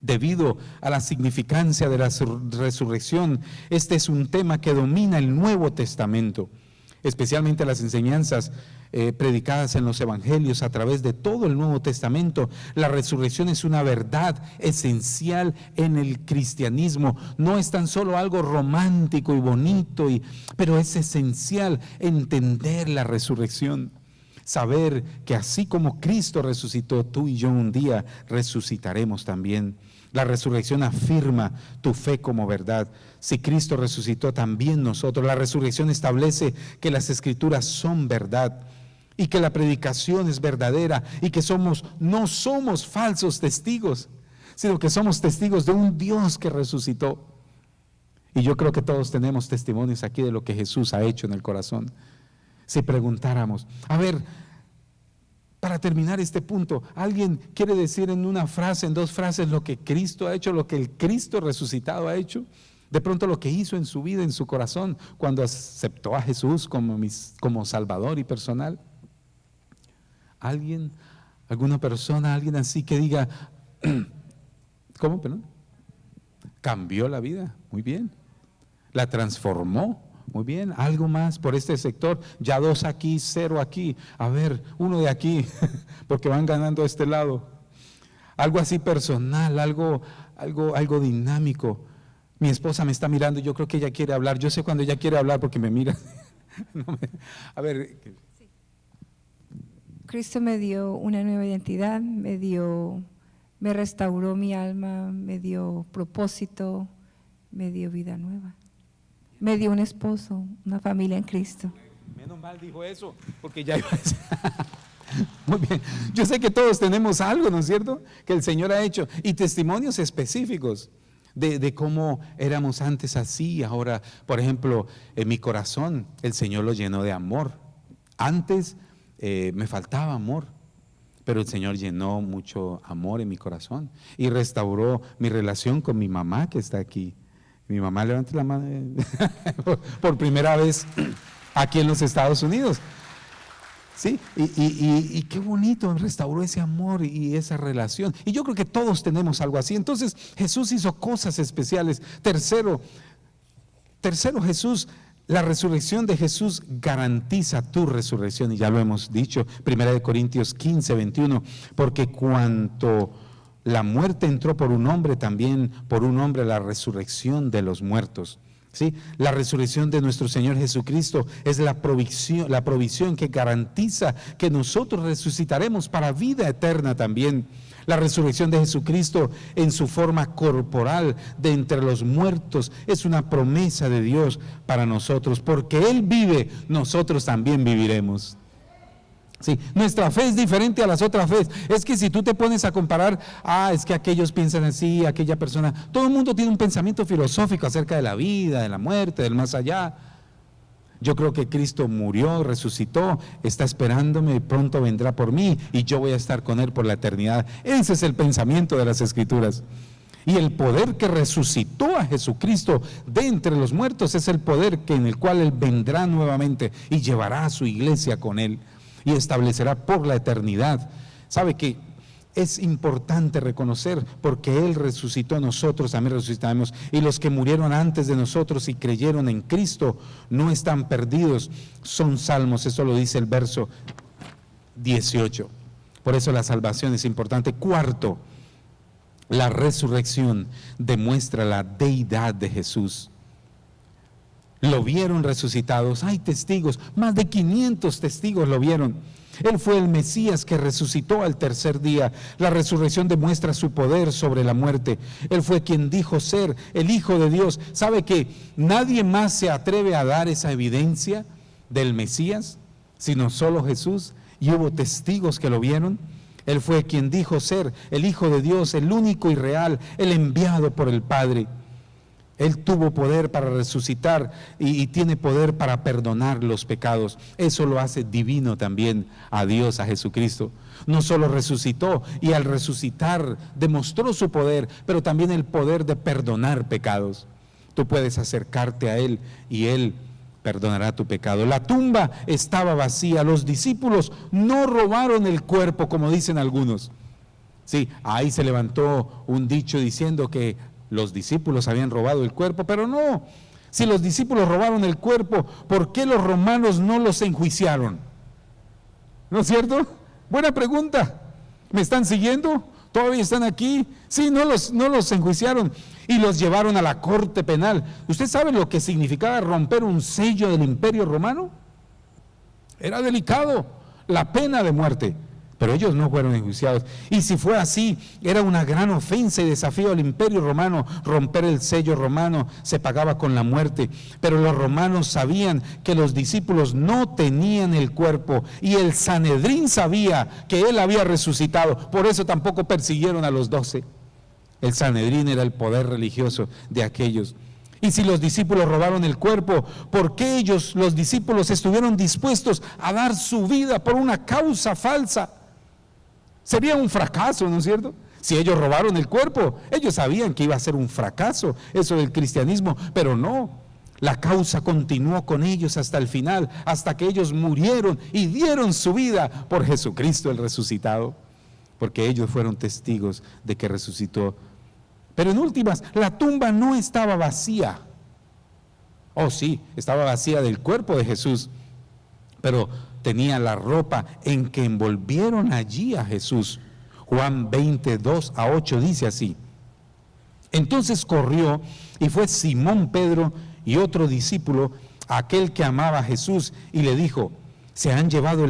Debido a la significancia de la resurrección, este es un tema que domina el Nuevo Testamento, especialmente las enseñanzas predicadas en los evangelios a través de todo el Nuevo Testamento. La resurrección es una verdad esencial en el cristianismo. No es tan solo algo romántico y bonito, pero es esencial entender la resurrección. Saber que así como Cristo resucitó, tú y yo un día resucitaremos también. La resurrección afirma tu fe como verdad. Si Cristo resucitó, también nosotros. La resurrección establece que las Escrituras son verdad y que la predicación es verdadera y que no somos falsos testigos, sino que somos testigos de un Dios que resucitó. Y yo creo que todos tenemos testimonios aquí de lo que Jesús ha hecho en el corazón. Si preguntáramos, a ver, para terminar este punto, ¿alguien quiere decir en una frase, en dos frases, lo que Cristo ha hecho, lo que el Cristo resucitado ha hecho? De pronto lo que hizo en su vida, en su corazón, cuando aceptó a Jesús como Salvador y personal. ¿Alguien, alguna persona, alguien así que diga, ¿cómo, perdón? Cambió la vida, muy bien. La transformó. Muy bien, algo más por este sector, ya 2 aquí, 0 aquí, a ver, 1 de aquí, porque van ganando a este lado. Algo así personal, algo dinámico. Mi esposa me está mirando, yo creo que ella quiere hablar, yo sé cuando ella quiere hablar porque me mira. A ver. Sí. Cristo me dio una nueva identidad, me restauró mi alma, me dio propósito, me dio vida nueva. Me dio un esposo, una familia en Cristo. Menos mal dijo eso, porque ya iba a decir. Muy bien, yo sé que todos tenemos algo, ¿no es cierto?, que el Señor ha hecho, y testimonios específicos de cómo éramos antes así, ahora, por ejemplo, en mi corazón, el Señor lo llenó de amor. Antes me faltaba amor, pero el Señor llenó mucho amor en mi corazón y restauró mi relación con mi mamá que está aquí. Mi mamá levanta la mano por primera vez aquí en los Estados Unidos. Sí, y qué bonito, restauró ese amor y esa relación. Y yo creo que todos tenemos algo así. Entonces Jesús hizo cosas especiales. Tercero, Jesús, la resurrección de Jesús garantiza tu resurrección. Y ya lo hemos dicho, 1 Corintios 15, 21, porque cuanto la muerte entró por un hombre, también por un hombre la resurrección de los muertos. ¿Sí? La resurrección de nuestro Señor Jesucristo es la provisión que garantiza que nosotros resucitaremos para vida eterna también. La resurrección de Jesucristo en su forma corporal de entre los muertos es una promesa de Dios para nosotros. Porque Él vive, nosotros también viviremos. Sí, nuestra fe es diferente a las otras fe. Es que si tú te pones a comparar, es que aquellos piensan así, aquella persona, todo el mundo tiene un pensamiento filosófico acerca de la vida, de la muerte, del más allá. Yo creo que Cristo murió, resucitó, está esperándome y pronto vendrá por mí y yo voy a estar con Él por la eternidad. Ese es el pensamiento de las Escrituras. Y el poder que resucitó a Jesucristo de entre los muertos es el poder en el cual Él vendrá nuevamente y llevará a su iglesia con Él y establecerá por la eternidad. ¿Sabe que es importante reconocer? Porque Él resucitó, nosotros también resucitamos, y los que murieron antes de nosotros y creyeron en Cristo no están perdidos, son salvos. Eso lo dice el verso 18. Por eso la salvación es importante. Cuarto, la resurrección demuestra la deidad de Jesús. Lo vieron resucitados, hay testigos, más de 500 testigos lo vieron. Él fue el Mesías que resucitó al tercer día. La resurrección demuestra su poder sobre la muerte. Él fue quien dijo ser el Hijo de Dios. ¿Sabe que nadie más se atreve a dar esa evidencia del Mesías, sino solo Jesús? Y hubo testigos que lo vieron. Él fue quien dijo ser el Hijo de Dios, el único y real, el enviado por el Padre. Él tuvo poder para resucitar y tiene poder para perdonar los pecados. Eso lo hace divino también a Dios, a Jesucristo. No solo resucitó y al resucitar demostró su poder, pero también el poder de perdonar pecados. Tú puedes acercarte a Él y Él perdonará tu pecado. La tumba estaba vacía. Los discípulos no robaron el cuerpo, como dicen algunos. Sí, ahí se levantó un dicho diciendo que los discípulos habían robado el cuerpo, pero no. Si los discípulos robaron el cuerpo, ¿por qué los romanos no los enjuiciaron? ¿No es cierto? Buena pregunta. ¿Me están siguiendo? ¿Todavía están aquí? Sí, no los enjuiciaron y los llevaron a la corte penal. ¿Usted sabe lo que significaba romper un sello del Imperio Romano? Era delicado, la pena de muerte. Pero ellos no fueron enjuiciados. Y si fue así, era una gran ofensa y desafío al Imperio Romano. Romper el sello romano se pagaba con la muerte. Pero los romanos sabían que los discípulos no tenían el cuerpo, y el Sanedrín sabía que él había resucitado. Por eso tampoco persiguieron a los 12. El Sanedrín era el poder religioso de aquellos. Y si los discípulos robaron el cuerpo, ¿por qué ellos, los discípulos, estuvieron dispuestos a dar su vida por una causa falsa? Sería un fracaso, ¿no es cierto? Si ellos robaron el cuerpo, ellos sabían que iba a ser un fracaso eso del cristianismo, pero no. La causa continuó con ellos hasta el final, hasta que ellos murieron y dieron su vida por Jesucristo el resucitado, porque ellos fueron testigos de que resucitó. Pero en últimas, la tumba no estaba vacía. Oh sí, estaba vacía del cuerpo de Jesús, pero tenía la ropa en que envolvieron allí a Jesús. Juan 20:2-8 dice así: entonces corrió y fue Simón Pedro y otro discípulo, aquel que amaba a Jesús, y le dijo: se han llevado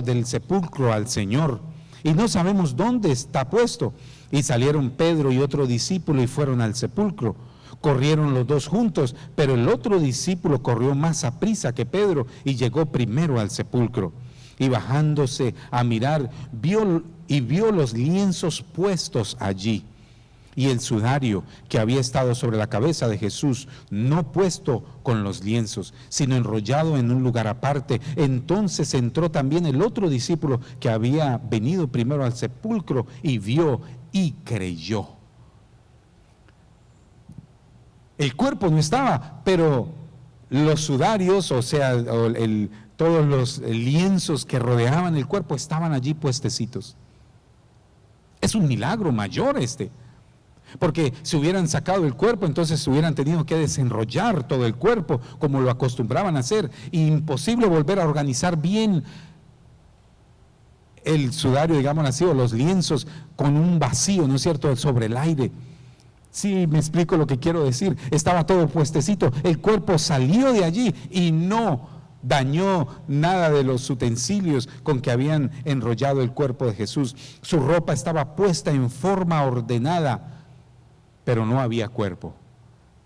del sepulcro al Señor, y no sabemos dónde está puesto. Y salieron Pedro y otro discípulo y fueron al sepulcro. Corrieron los dos juntos, pero el otro discípulo corrió más aprisa que Pedro y llegó primero al sepulcro. Y bajándose a mirar, vio los lienzos puestos allí, y el sudario que había estado sobre la cabeza de Jesús, no puesto con los lienzos, sino enrollado en un lugar aparte. Entonces entró también el otro discípulo que había venido primero al sepulcro, y vio y creyó. El cuerpo no estaba, pero los sudarios, o sea, todos los lienzos que rodeaban el cuerpo estaban allí puestecitos. Es un milagro mayor porque si hubieran sacado el cuerpo, entonces hubieran tenido que desenrollar todo el cuerpo como lo acostumbraban a hacer. Imposible volver a organizar bien el sudario, digamos así, o los lienzos con un vacío, ¿no es cierto?, sobre el aire. Sí, me explico lo que quiero decir. Estaba todo puestecito, el cuerpo salió de allí y no dañó nada de los utensilios con que habían enrollado el cuerpo de Jesús. Su ropa estaba puesta en forma ordenada, pero no había cuerpo,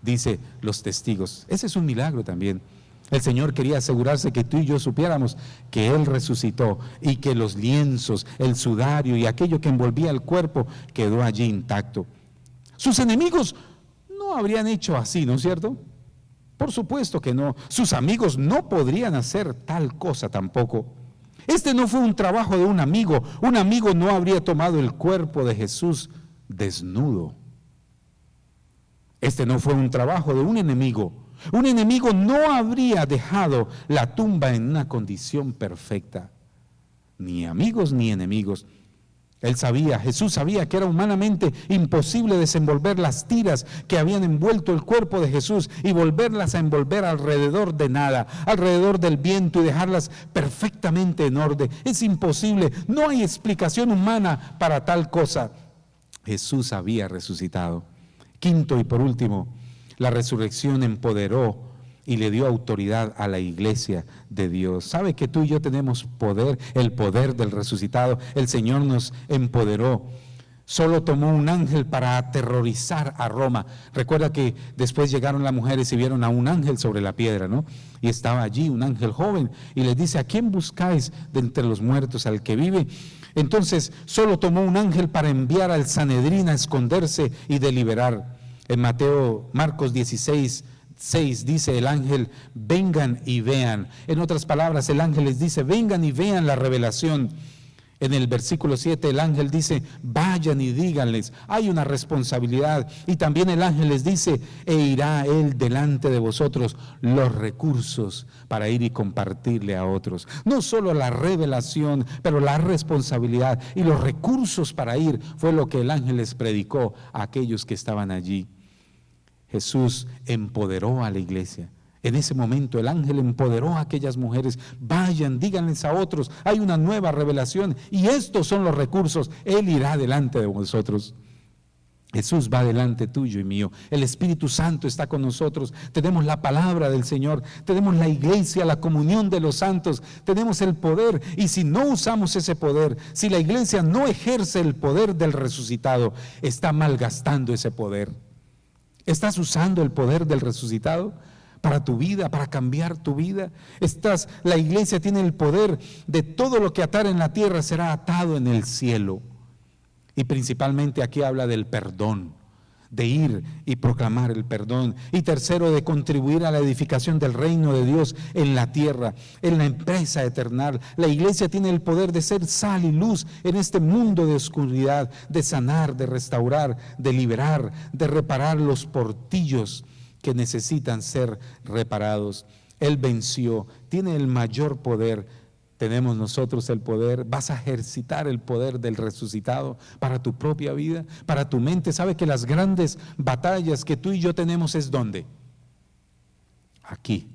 dice los testigos. Ese es un milagro también. El Señor quería asegurarse que tú y yo supiéramos que Él resucitó y que los lienzos, el sudario y aquello que envolvía el cuerpo quedó allí intacto. Sus enemigos no habrían hecho así, ¿no es cierto? Por supuesto que no. Sus amigos no podrían hacer tal cosa tampoco. Este no fue un trabajo de un amigo. Un amigo no habría tomado el cuerpo de Jesús desnudo. Este no fue un trabajo de un enemigo. Un enemigo no habría dejado la tumba en una condición perfecta. Ni amigos ni enemigos. Jesús sabía que era humanamente imposible desenvolver las tiras que habían envuelto el cuerpo de Jesús y volverlas a envolver alrededor de nada, alrededor del viento, y dejarlas perfectamente en orden. Es imposible, no hay explicación humana para tal cosa. Jesús había resucitado. Quinto y por último, la resurrección empoderó y le dio autoridad a la iglesia de Dios. ¿Sabe que tú y yo tenemos poder? El poder del resucitado. El Señor nos empoderó. Solo tomó un ángel para aterrorizar a Roma. Recuerda que después llegaron las mujeres y vieron a un ángel sobre la piedra, ¿no? Y estaba allí un ángel joven y les dice: ¿a quién buscáis de entre los muertos? ¿Al que vive? Entonces solo tomó un ángel para enviar al Sanedrín a esconderse y deliberar. En Marcos 16:6 dice el ángel: vengan y vean. En otras palabras, el ángel les dice: vengan y vean la revelación. En el versículo 7 el ángel dice, vayan y díganles, hay una responsabilidad. Y también el ángel les dice, e irá él delante de vosotros los recursos para ir y compartirle a otros. No solo la revelación, pero la responsabilidad y los recursos para ir fue lo que el ángel les predicó a aquellos que estaban allí. Jesús empoderó a la iglesia. En ese momento el ángel empoderó a aquellas mujeres, vayan, díganles a otros, hay una nueva revelación y estos son los recursos, Él irá delante de vosotros. Jesús va delante tuyo y mío, el Espíritu Santo está con nosotros, tenemos la palabra del Señor, tenemos la iglesia, la comunión de los santos, tenemos el poder, y si no usamos ese poder, si la iglesia no ejerce el poder del resucitado, está malgastando ese poder. ¿Estás usando el poder del resucitado para tu vida, para cambiar tu vida? La iglesia tiene el poder de todo lo que atar en la tierra será atado en el cielo. Y principalmente aquí habla del perdón, de ir y proclamar el perdón. Y tercero, de contribuir a la edificación del reino de Dios en la tierra, en la empresa eterna. La iglesia tiene el poder de ser sal y luz en este mundo de oscuridad, de sanar, de restaurar, de liberar, de reparar los portillos que necesitan ser reparados. Él venció, tiene el mayor poder. Tenemos nosotros el poder. Vas a ejercitar el poder del resucitado para tu propia vida, para tu mente. ¿Sabe que las grandes batallas que tú y yo tenemos es dónde? Aquí.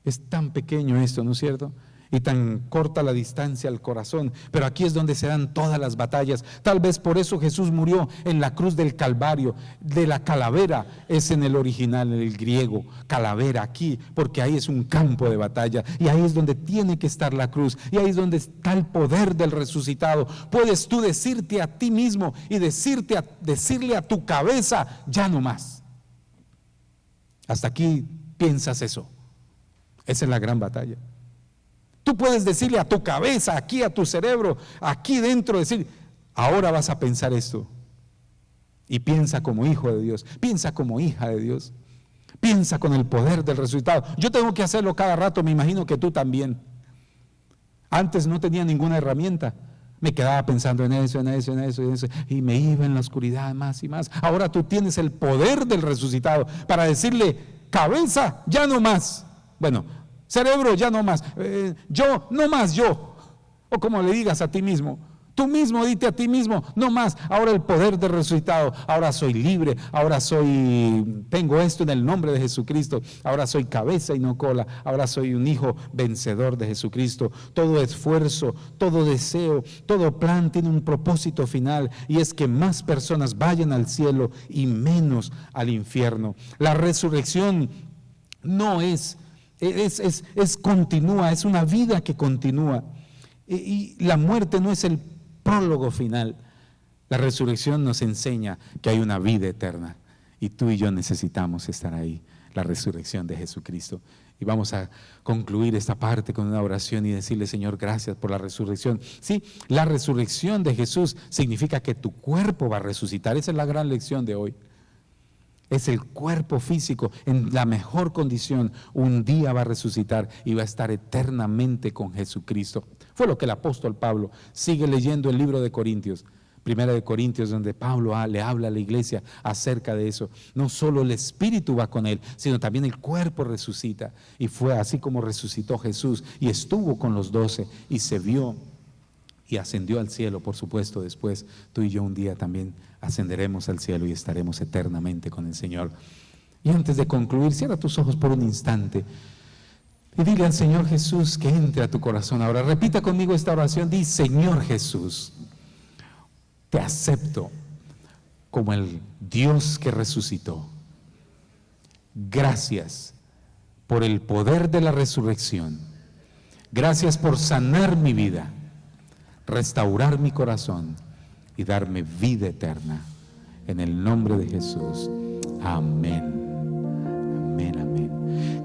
Es tan pequeño esto, ¿no es cierto? Y tan corta la distancia al corazón, pero aquí es donde se dan todas las batallas. Tal vez por eso Jesús murió en la cruz del Calvario. De la calavera es en el original, en el griego, calavera aquí, porque ahí es un campo de batalla, y ahí es donde tiene que estar la cruz, y ahí es donde está el poder del resucitado. Puedes tú decirte a ti mismo y decirle a tu cabeza, ya no más. Hasta aquí piensas eso. Esa es la gran batalla. Tú puedes decirle a tu cabeza, aquí a tu cerebro, aquí dentro, decir, ahora vas a pensar esto. Y piensa como hijo de Dios, piensa como hija de Dios, piensa con el poder del resucitado. Yo tengo que hacerlo cada rato, me imagino que tú también. Antes no tenía ninguna herramienta, me quedaba pensando en eso, y me iba en la oscuridad más y más. Ahora tú tienes el poder del resucitado para decirle, cabeza, ya no más. Bueno, cerebro, ya no más, yo, no más yo, o como le digas a ti mismo, tú mismo dite a ti mismo, no más. Ahora el poder del resucitado, ahora soy libre, ahora tengo esto en el nombre de Jesucristo, ahora soy cabeza y no cola, ahora soy un hijo vencedor de Jesucristo. Todo esfuerzo, todo deseo, todo plan tiene un propósito final, y es que más personas vayan al cielo y menos al infierno. La resurrección no es continúa, es una vida que continúa, y la muerte no es el prólogo final. La resurrección nos enseña que hay una vida eterna, y tú y yo necesitamos estar ahí, la resurrección de Jesucristo. Y vamos a concluir esta parte con una oración y decirle, Señor, gracias por la resurrección. Sí, la resurrección de Jesús significa que tu cuerpo va a resucitar. Esa es la gran lección de hoy. Es el cuerpo físico en la mejor condición, un día va a resucitar y va a estar eternamente con Jesucristo. Fue lo que el apóstol Pablo sigue leyendo el libro de Corintios, Primera de Corintios, donde Pablo le habla a la iglesia acerca de eso. No solo el espíritu va con él, sino también el cuerpo resucita. Y fue así como resucitó Jesús y estuvo con los 12 y se vio y ascendió al cielo. Por supuesto, después tú y yo un día también ascenderemos al cielo y estaremos eternamente con el Señor. Y antes de concluir, cierra tus ojos por un instante y dile al Señor Jesús que entre a tu corazón. Ahora repita conmigo esta oración. Di: Señor Jesús, te acepto como el Dios que resucitó. Gracias por el poder de la resurrección. Gracias por sanar mi vida, restaurar mi corazón y darme vida eterna. En el nombre de Jesús. Amén. Amén, amén.